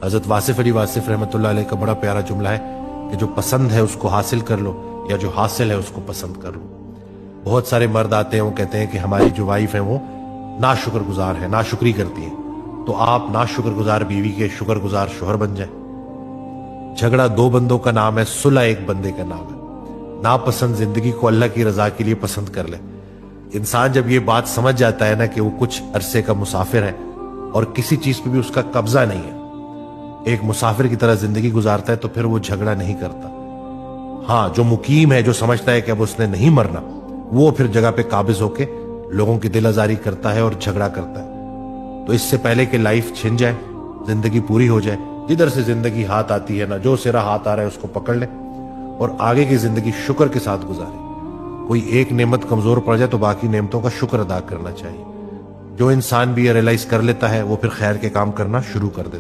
हजरत वासिफ अली वासिफ रहमतुल्लाह अलैह का बड़ा प्यारा जुमला है कि जो पसंद है उसको हासिल कर लो, या जो हासिल है उसको पसंद कर लो। बहुत सारे मर्द आते हैं, वो कहते हैं कि हमारी जो वाइफ है वो नाशुक्रगुजार है, नाशुक्री करती है। तो आप नाशुक्रगुजार बीवी के शुक्रगुजार शोहर बन जाए। झगड़ा दो बंदों का नाम है, सुलह एक बंदे का नाम है। नापसंद जिंदगी को अल्लाह की रजा के लिए पसंद कर ले। इंसान जब ये बात समझ जाता है ना कि वो कुछ अरसे का मुसाफिर है और किसी चीज पे भी उसका कब्जा नहीं है, एक मुसाफिर की तरह जिंदगी गुजारता है, तो फिर वो झगड़ा नहीं करता। हाँ, जो मुकीम है, जो समझता है कि अब उसने नहीं मरना, वो फिर जगह पे काबिज होके लोगों की दिल आजारी करता है और झगड़ा करता है। तो इससे पहले कि लाइफ छिन जाए, जिंदगी पूरी हो जाए, जिधर से जिंदगी हाथ आती है ना, जो सिरा हाथ आ रहा है उसको पकड़ ले और आगे की जिंदगी शुक्र के साथ गुजारे। कोई एक नेमत कमजोर पड़ जाए तो बाकी नेमतों का शुक्र अदा करना चाहिए। जो इंसान भी ये रियलाइज कर लेता है वो फिर खैर के काम करना शुरू कर देता है।